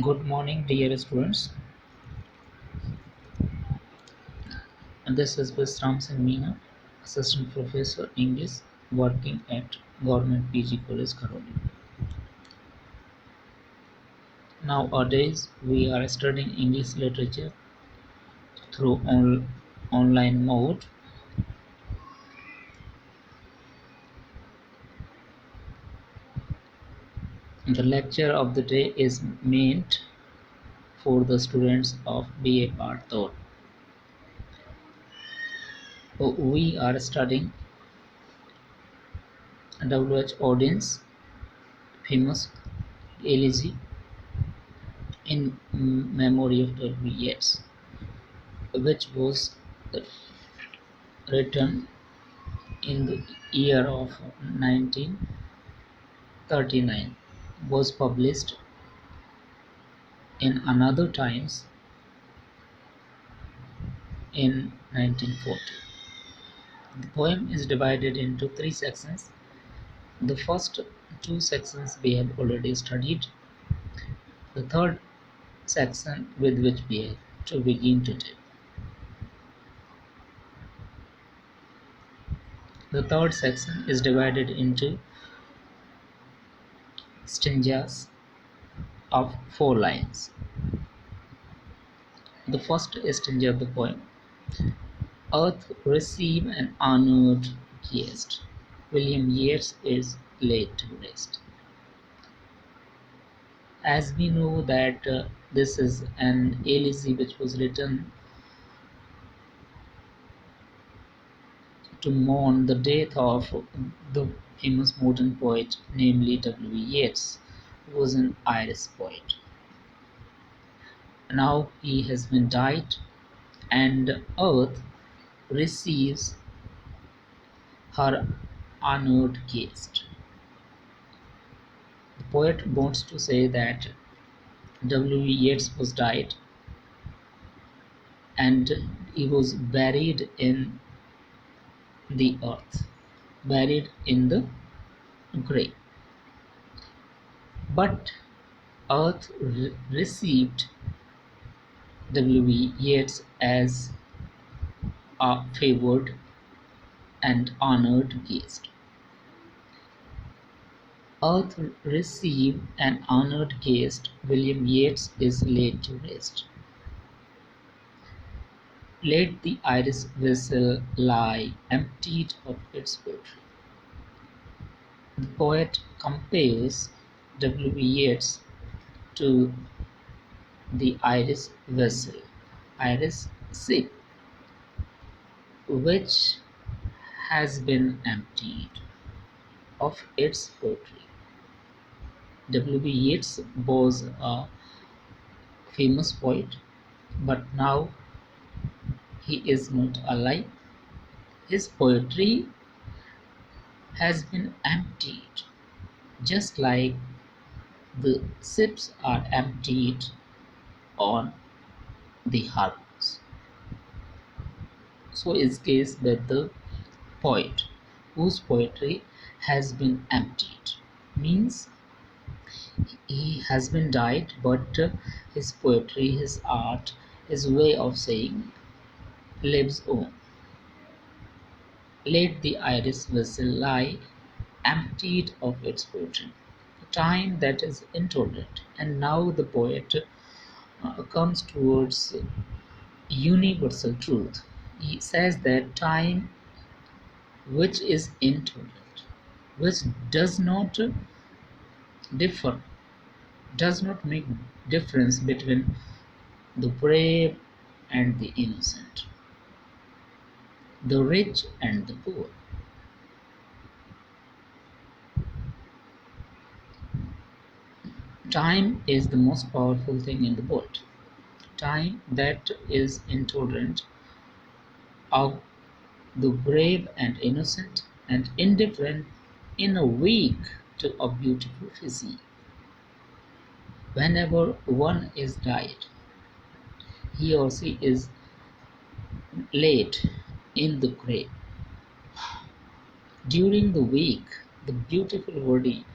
Good morning, dear students. This is Vishram and Meena, Assistant Professor English, working at Government PG College, Karoli. Nowadays, we are studying English literature through online mode. The lecture of the day is meant for the students of BA Part 3. We are studying W.H. Audin's famous elegy in Memory of W.B.Yeats, which was written in the year of 1939, was published in Another Times in 1940. The poem is divided into three sections. The first two sections we have already studied. The third section with which we have to begin today. The third section is divided into stanzas of 4 lines. The first stanza of the poem: Earth receive an honored guest. William Yeats is laid to rest. As we know that this is an elegy which was written to mourn the death of the famous modern poet, namely W. Yeats, who was an Irish poet. Now he has been died, and Earth receives her honored guest. The poet wants to say that W. Yeats was died and he was buried in the earth, buried in the grave. But earth received W. Yeats as a favored and honored guest. Earth received an honored guest. William Yeats is laid to rest. Let the Irish vessel lie emptied of its poetry. The poet compares W. Yeats to the Irish vessel, Irish ship, which has been emptied of its poetry. W. Yeats was a famous poet, but now he is not alive. His poetry has been emptied, just like the ships are emptied on the harbors. So is case with the poet whose poetry has been emptied. Means he has been died, but his poetry, his art, his way of saying lives on. Let the Irish vessel lie emptied of its poetry. Time that is intolerant. And now the poet comes towards universal truth. He says that time which is intolerant, which does not differ, does not make difference between the brave and the innocent, the rich and the poor. Time is the most powerful thing in the world. Time that is intolerant of the brave and innocent and indifferent in a weak to a beautiful physique. Whenever one is died, he or she is laid in the grave. During the week, the beautiful body,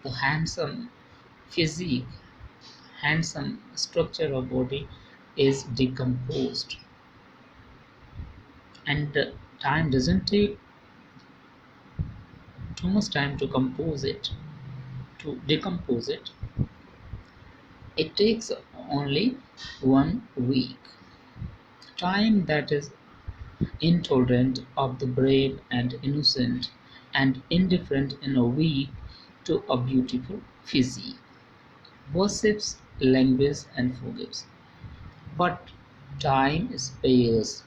the handsome physique handsome structure of body is decomposed, and time doesn't take too much time to compose it, to decompose it. It takes only 1 week. Time that is intolerant of the brave and innocent and indifferent in a week to a beautiful physique, worships, languishes, and forgives. But time spares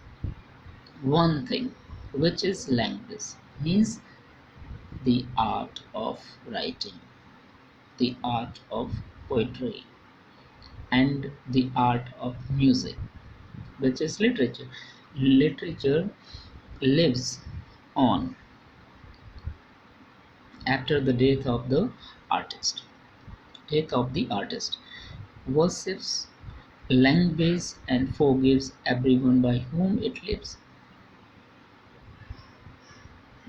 one thing, which is language, means the art of writing, the art of poetry, and the art of music, which is literature. Literature lives on after the death of the artist. Death of the artist. Worships, languages, and forgives everyone by whom it lives.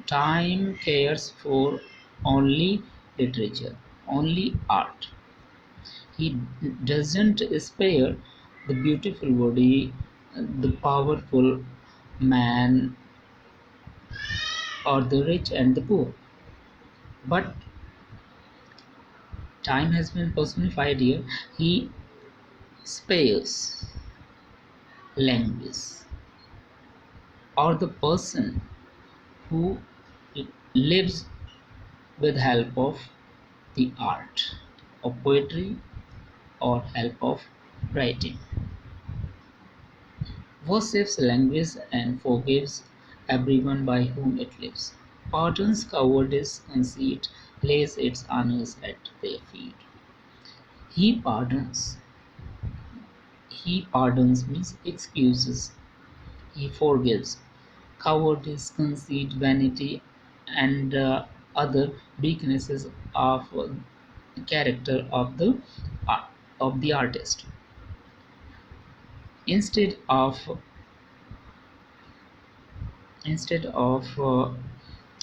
Time cares for only literature, only art. He doesn't spare the beautiful body, the powerful man, or the rich and the poor. But time has been personified here. He spares language, or the person who lives with help of the art of poetry or help of writing, worships language and forgives everyone by whom it lives, pardons cowardice, conceit, lays its honors at their feet. He pardons he pardons means excuses. He forgives cowardice, conceit, vanity, and other weaknesses of character uh, of the artist. Instead of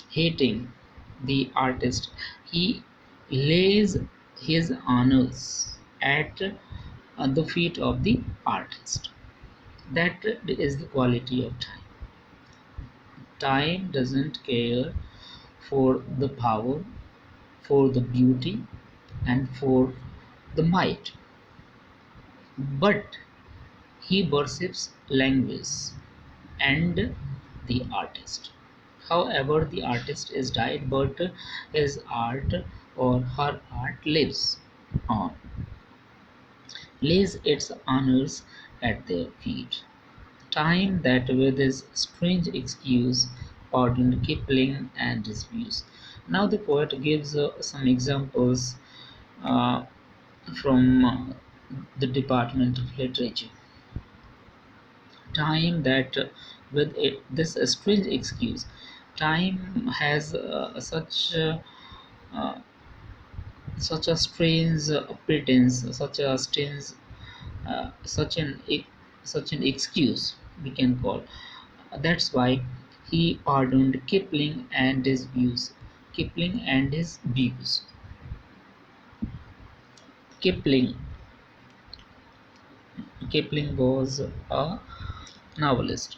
hating the artist, he lays his honors at the feet of the artist. That is the quality of time. Time doesn't care for the power, for the beauty, and for the might, but he worships language and the artist. However, the artist is died, but his art or her art lives on, lays its honors at their feet. Time that with his strange excuse pardoned Kipling and his views. Now the poet gives some examples uh, from the Department of Literature. Time that with this strange excuse, time has uh, such a strange pretense, such an such an excuse we can call. That's why he pardoned Kipling and his views. Kipling and his views. Kipling. Kipling was a novelist.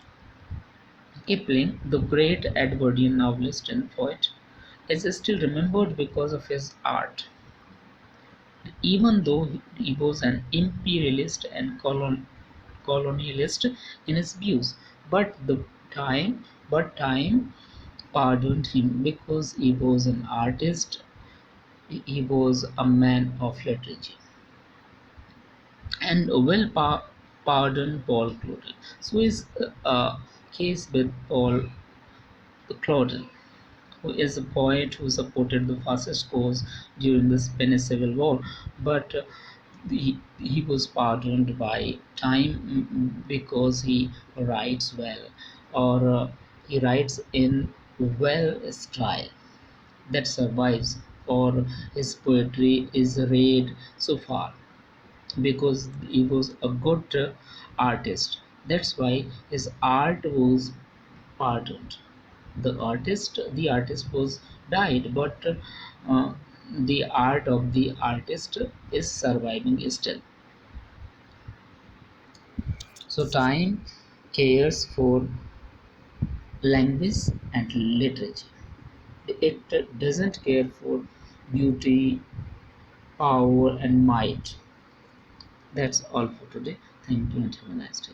Kipling, the great Edwardian novelist and poet, is still remembered because of his art, even though he was an imperialist and colonialist in his views. But time pardoned him because he was an artist. He was a man of literature, and will pardon Paul Claudel. So is a case with Paul Claudel, who is a poet who supported the fascist cause during the Spanish Civil War, but he was pardoned by time because he writes well, or he writes in well style that survives, or his poetry is read so far because he was a good artist. That's why his art was pardoned. The artist was died, but the art of the artist is surviving still. So time cares for language and literature. It doesn't care for beauty, power, and might. That's all for today. Thank you and have a nice day.